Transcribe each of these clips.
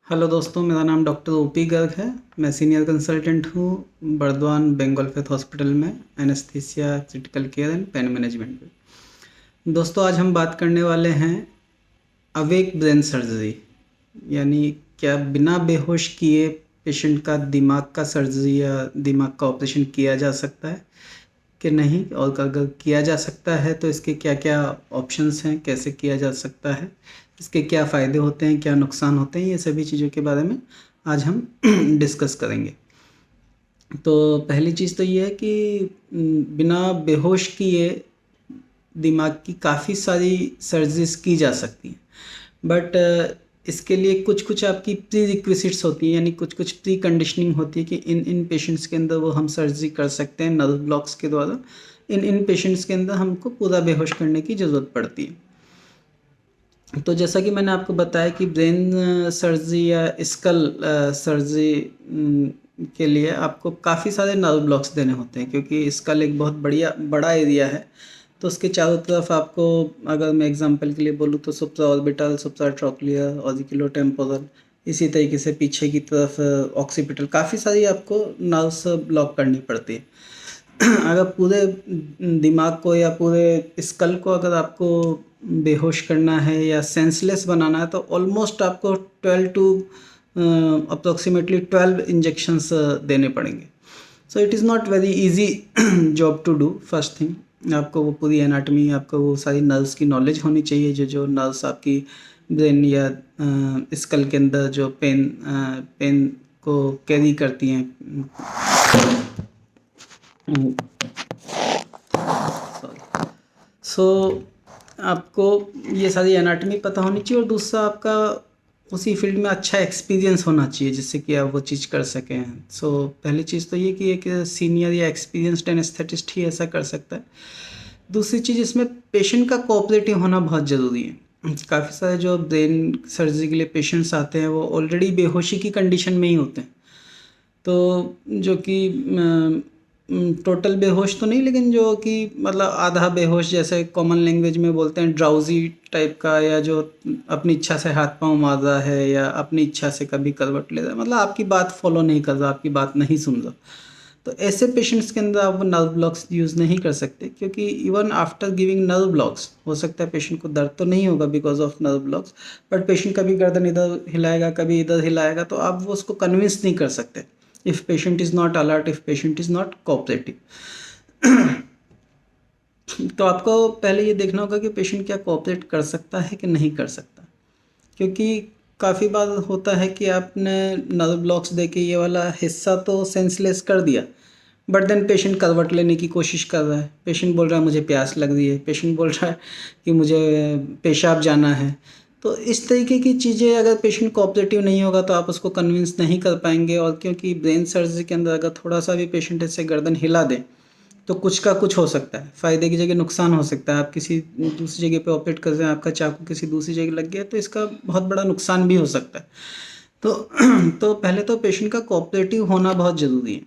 Hello दोस्तों, मेरा नाम डॉक्टर ओपी गर्ग है। मैं सीनियर कंसल्टेंट हूँ बर्दवान बंगाल फेथ हॉस्पिटल में anaesthesia, critical care and pain management में। दोस्तों, आज हम बात करने वाले हैं अवेक ब्रेन सर्जरी, यानी क्या बिना बेहोश किए पेशेंट का दिमाग का सर्जरी या दिमाग का ऑपरेशन किया जा सकता है कि नहीं, और अगर किया जा सकता है तो इसके क्या क्या ऑप्शंस हैं, कैसे किया जा सकता है, इसके क्या फ़ायदे होते हैं, क्या नुकसान होते हैं, ये सभी चीज़ों के बारे में आज हम डिस्कस करेंगे। तो पहली चीज़ तो ये है कि बिना बेहोश किए दिमाग की काफ़ी सारी सर्जरीज की जा सकती हैं, बट इसके लिए कुछ कुछ आपकी प्री रिक्विजिट्स होती हैं, यानी कुछ कुछ प्री कंडीशनिंग होती है कि इन पेशेंट्स के अंदर वो हम सर्जरी कर सकते हैं नर्व ब्लॉक्स के द्वारा। इन पेशेंट्स के अंदर हमको पूरा बेहोश करने की ज़रूरत पड़ती है। तो जैसा कि मैंने आपको बताया कि ब्रेन सर्जरी या स्कल सर्जरी के लिए आपको काफ़ी सारे नर्व ब्लॉक्स देने होते हैं, क्योंकि स्कल एक बहुत बड़ा एरिया है। तो उसके चारों तरफ आपको, अगर मैं एग्जांपल के लिए बोलूँ तो सुप्रा ऑर्बिटल, सुप्रा ट्रोक्लियर, ऑरिकुलोटेम्पोरल, इसी तरीके से पीछे की तरफ ऑक्सीपिटल, काफ़ी सारी आपको नर्व्स ब्लॉक करनी पड़ती है। अगर पूरे दिमाग को या पूरे स्कल को अगर आपको बेहोश करना है या सेंसलेस बनाना है तो ऑलमोस्ट आपको 12 टू अप्रोक्सीमेटली 12 इंजेक्शंस देने पड़ेंगे। So it is not very easy job to do. First thing, आपको वो पूरी एनाटमी, आपको वो सारी नर्व्स की नॉलेज होनी चाहिए, जो नर्व्स आपकी ब्रेन या स्कल के अंदर जो पेन को कैरी करती हैं। सो आपको ये सारी एनाटमी पता होनी चाहिए, और दूसरा आपका उसी फील्ड में अच्छा एक्सपीरियंस होना चाहिए जिससे कि आप वो चीज़ कर सकें। सो पहली चीज़ तो ये कि एक सीनियर या एक्सपीरियंस्ड एनेस्थेटिस्ट ही ऐसा कर सकता है। दूसरी चीज़, इसमें पेशेंट का कोऑपरेटिव होना बहुत ज़रूरी है। काफ़ी सारे जो ब्रेन सर्जरी के लिए पेशेंट्स आते हैं वो ऑलरेडी बेहोशी की कंडीशन में ही होते हैं, तो जो कि टोटल बेहोश तो नहीं, लेकिन जो कि मतलब आधा बेहोश, जैसे कॉमन लैंग्वेज में बोलते हैं ड्राउजी टाइप का, या जो अपनी इच्छा से हाथ पांव मार रहा है या अपनी इच्छा से कभी करवट ले रहा है, मतलब आपकी बात फॉलो नहीं कर रहा, आपकी बात नहीं सुन रहा। तो ऐसे पेशेंट्स के अंदर आप नर्व ब्लॉक्स यूज़ नहीं कर सकते, क्योंकि even after giving nerve blocks हो सकता है पेशेंट को दर्द तो नहीं होगा because of nerve blocks, but patient कभी गर्दन इधर हिलाएगा, कभी इधर हिलाएगा, तो आप वो उसको कन्विंस नहीं कर सकते if patient is not alert, if patient is not cooperative। तो आपको पहले ये देखना होगा कि पेशेंट क्या कोऑपरेट कर सकता है कि नहीं कर सकता, क्योंकि काफ़ी बार होता है कि आपने नर्व ब्लॉक्स दे के ये वाला हिस्सा तो सेंसलेस कर दिया, बट देन पेशेंट करवट लेने की कोशिश कर रहा है, पेशेंट बोल रहा है मुझे प्यास लग रही है, पेशेंट बोल रहा है कि मुझे पेशाब जाना है। तो इस तरीके की चीज़ें अगर पेशेंट कोऑपरेटिव नहीं होगा तो आप उसको कन्विंस नहीं कर पाएंगे। और क्योंकि ब्रेन सर्जरी के अंदर अगर थोड़ा सा भी पेशेंट ऐसे गर्दन हिला दे तो कुछ का कुछ हो सकता है, फ़ायदे की जगह नुकसान हो सकता है। आप किसी दूसरी जगह पे ऑपरेट कर रहे हैं, आपका चाकू किसी दूसरी जगह लग गया तो इसका बहुत बड़ा नुकसान भी हो सकता है। तो तो पहले तो पेशेंट का कोऑपरेटिव होना बहुत ज़रूरी है।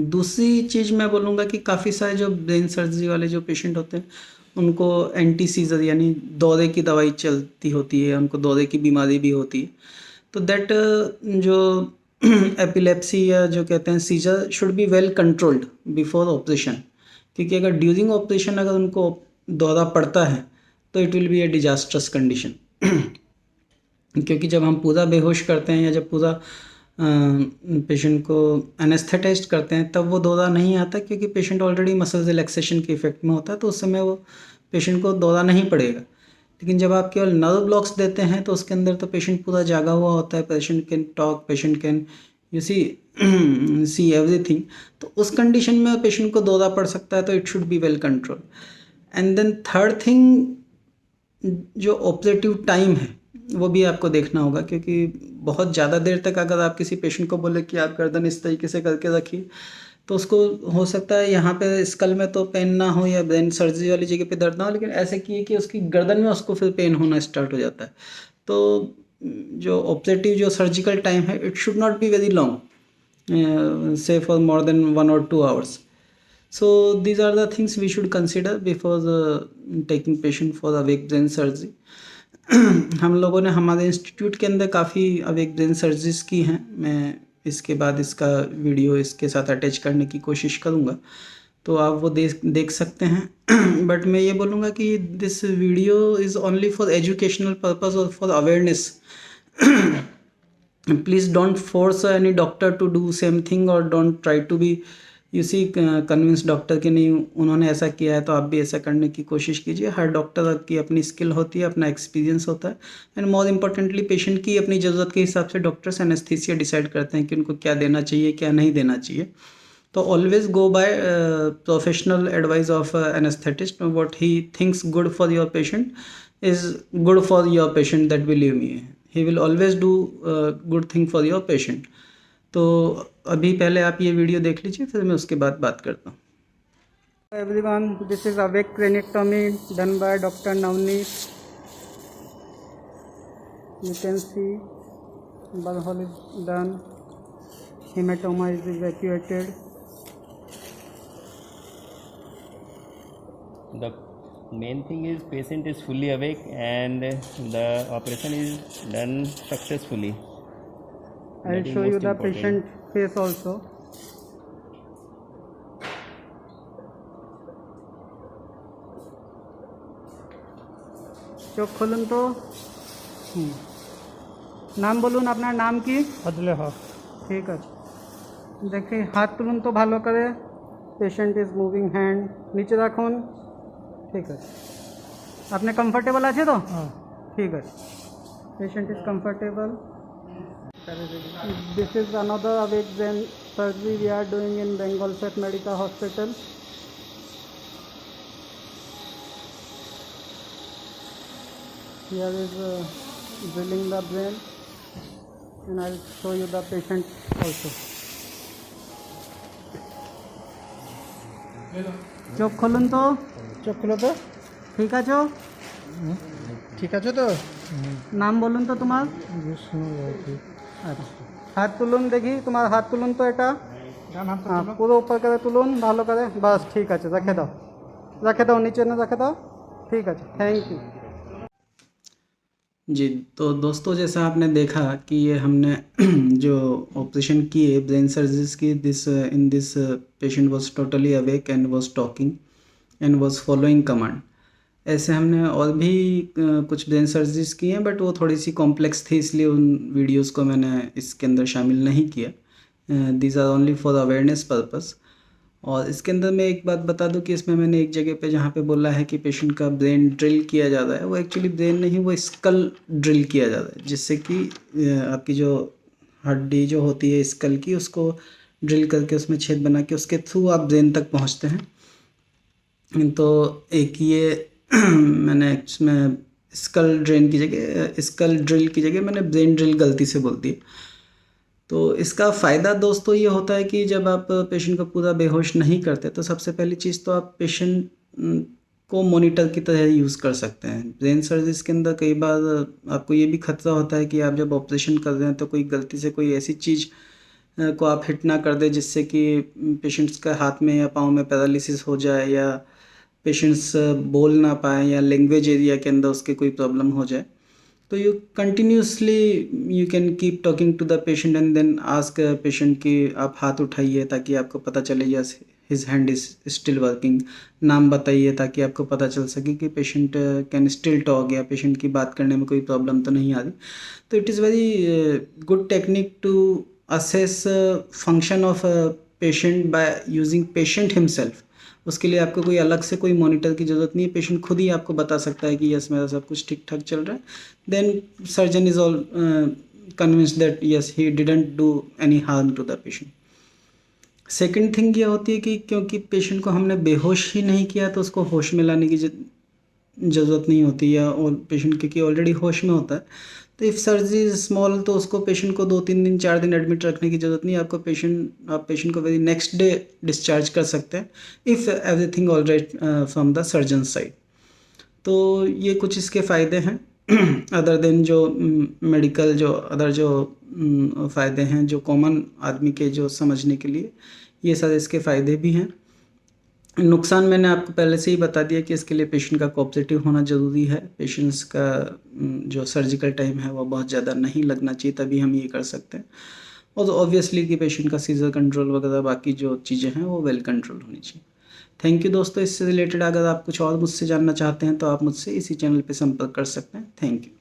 दूसरी चीज़ मैं बोलूँगा कि काफ़ी सारे जो ब्रेन सर्जरी वाले जो पेशेंट होते हैं उनको एंटी सीजर यानी दौरे की दवाई चलती होती है, उनको दौरे की बीमारी भी होती है। तो दैट जो एपिलेप्सी या जो कहते हैं seizure should be well controlled before operation, क्योंकि अगर ड्यूरिंग ऑपरेशन अगर उनको दौरा पड़ता है तो it will be A disastrous condition. क्योंकि जब हम पूरा बेहोश करते हैं या जब पूरा पेशेंट को एनेस्थेटाइज करते हैं तब वो दौरा नहीं आता, क्योंकि पेशेंट ऑलरेडी मसल रिलैक्सेशन के इफेक्ट में होता है, तो उस समय वो पेशेंट को दौरा नहीं पड़ेगा। लेकिन जब आप केवल नर्व ब्लॉक्स देते हैं तो उसके अंदर तो पेशेंट पूरा जागा हुआ होता है, patient can talk, patient can you see everything. तो उस कंडीशन में पेशेंट को दौरा पड़ सकता है, तो it should be well control. And then third thing, जो ऑपरेटिव टाइम है वो भी आपको देखना होगा, क्योंकि बहुत ज़्यादा देर तक अगर आप किसी पेशेंट को बोले कि आप गर्दन इस तरीके से करके रखिए तो उसको हो सकता है यहाँ पे स्कल में तो पेन ना हो या ब्रेन सर्जरी वाली जगह पे दर्द ना हो, लेकिन ऐसे किए कि उसकी गर्दन में उसको फिर पेन होना स्टार्ट हो जाता है। तो जो ऑपरेटिव जो सर्जिकल टाइम है it should not be very long, say for more than 1 or 2 hours. So these are the things we should consider before taking patient for awake brain surgery. हम लोगों ने हमारे इंस्टीट्यूट के अंदर काफ़ी awake brain surgeries की हैं। मैं इसके बाद इसका वीडियो इसके साथ अटैच करने की कोशिश करूँगा, तो आप वो देख सकते हैं। बट मैं ये बोलूँगा कि this video is only for educational purpose और for awareness. Please don't force any doctor to do same thing, और don't try to be convince doctor कि नहीं उन्होंने ऐसा किया है तो आप भी ऐसा करने की कोशिश कीजिए। हर डॉक्टर की अपनी स्किल होती है, अपना एक्सपीरियंस होता है, एंड मोर इम्पोर्टेंटली पेशेंट की अपनी ज़रूरत के हिसाब से डॉक्टर्स एनेस्थीसिया डिसाइड करते हैं कि उनको क्या देना चाहिए, क्या नहीं देना चाहिए। तो always go by professional advice of anaesthetist. What he thinks good for your patient is good for your patient, that believe me, he will always do good thing for your patient. तो अभी पहले आप ये video देख लीजिए, फिर मैं उसके बाद बात करता हूँ। Everyone, this is awake craniectomy done by Dr. Navneet. You can see bug hole is done, hematoma is evacuated. The main thing is patient is fully awake and the operation is done successfully. I will show you the patient face also. চোখ খুলুন তো। নাম বলুন, আপনার নাম কি? ফজলে হক। ঠিক আছে, দেখি হাত তুলুন তো ভালো করে। পেশেন্ট ইজ মুভিং হ্যান্ড, নিচে রাখুন। ঠিক আছে, আপনি কমফর্টেবল আছে তো? হ্যাঁ। ঠিক আছে, patient is comfortable. This is another awake brain surgery we are doing in Bengal State Medical Hospital. Here is drilling the brain, and I will show you the patient also. চোখ খুলুন তো। চোখ খুলো তো। ঠিক আছো? ঠিক আছে তো? নাম বলুন তো তোমার। বিষ্ণু রাউতি। আচ্ছা, হাত তুলুন দেখি, তোমার হাত তুলুন তো। এটা ডান হাতটা হ্যাঁ, তুলো। পুরো উপর করে তুলুন ভালো করে। বাস ঠিক আছে, রেখে দাও, রেখে দাও, নিচে না রেখে দাও। ঠিক আছে, থ্যাংক ইউ। जी, तो दोस्तों जैसा आपने देखा कि ये हमने जो ऑपरेशन किए ब्रेन सर्जरीज की, in this patient was totally awake and was talking and was following command. ऐसे हमने और भी कुछ ब्रेन सर्जरीज की हैं, बट वो थोड़ी सी कॉम्प्लेक्स थी, इसलिए उन वीडियोस को मैंने इसके अंदर शामिल नहीं किया। These are only for awareness purpose. और इसके अंदर मैं एक बात बता दूं कि इसमें मैंने एक जगह पे जहाँ पे बोला है कि पेशेंट का ब्रेन ड्रिल किया जाता है, वो एक्चुअली ब्रेन नहीं, वो स्कल ड्रिल किया जाता है, जिससे कि आपकी जो हड्डी जो होती है स्कल की, उसको ड्रिल करके उसमें छेद बना के उसके थ्रू आप ब्रेन तक पहुँचते हैं। तो एक ये मैंने इसमें स्कल ड्रिल की जगह मैंने ब्रेन ड्रिल गलती से बोल दी। तो इसका फ़ायदा दोस्तों ये होता है कि जब आप पेशेंट को पूरा बेहोश नहीं करते, तो सबसे पहली चीज़ तो आप पेशेंट को मॉनिटर की तरह यूज़ कर सकते हैं। ब्रेन सर्जरीज के अंदर कई बार आपको ये भी खतरा होता है कि आप जब ऑपरेशन कर रहे हैं तो कोई गलती से कोई ऐसी चीज़ को आप हिट ना कर दें जिससे कि पेशेंट्स का हाथ में या पाँव में पैरालिसिस हो जाए, या पेशेंट्स बोल ना पाए, या लैंग्वेज एरिया के अंदर उसके कोई प्रॉब्लम हो जाए। तो you continuously you can keep talking to the patient and then ask patient कि आप हाथ उठाइए ताकि आपको पता चले yes his hand is still working. नाम बताइए ताकि आपको पता चल सके कि पेशेंट कैन स्टिल टॉक, या पेशेंट की बात करने में कोई प्रॉब्लम तो नहीं आ रही। तो it is very good technique to assess function of patient by using patient himself. उसके लिए आपको कोई अलग से कोई मॉनिटर की ज़रूरत नहीं है, पेशेंट खुद ही आपको बता सकता है कि यस मेरा सब कुछ ठीक ठाक चल रहा है। Then surgeon is all convinced that yes he didn't do any harm to the patient. Second thing ये होती है कि क्योंकि पेशेंट को हमने बेहोश ही नहीं किया तो उसको होश में लाने की ज़रूरत नहीं होती, या और पेशेंट क्योंकि ऑलरेडी होश में होता है, तो इफ़ सर्जरी इज स्मॉल तो उसको पेशेंट को 2-3 दिन 4 दिन एडमिट रखने की ज़रूरत नहीं है। आप पेशेंट को वेरी नेक्स्ट डे डिस्चार्ज कर सकते हैं if everything all right from the surgeon side. तो ये कुछ इसके फ़ायदे हैं अदर देन जो मेडिकल जो अदर जो फ़ायदे हैं जो कॉमन आदमी के जो समझने के लिए, ये सारे इसके फ़ायदे भी हैं। नुकसान मैंने आपको पहले से ही बता दिया कि इसके लिए पेशेंट का कोऑपरेटिव होना ज़रूरी है। पेशेंट्स का जो सर्जिकल टाइम है वो बहुत ज़्यादा नहीं लगना चाहिए, तभी हम ये कर सकते हैं। और ऑब्वियसली कि पेशेंट का सीजर कंट्रोल वगैरह बाकी जो चीज़ें हैं वो वेल कंट्रोल होनी चाहिए। थैंक यू दोस्तों। इससे रिलेटेड अगर आप कुछ और मुझसे जानना चाहते हैं तो आप मुझसे इसी चैनल पे संपर्क कर सकते हैं। Thank you.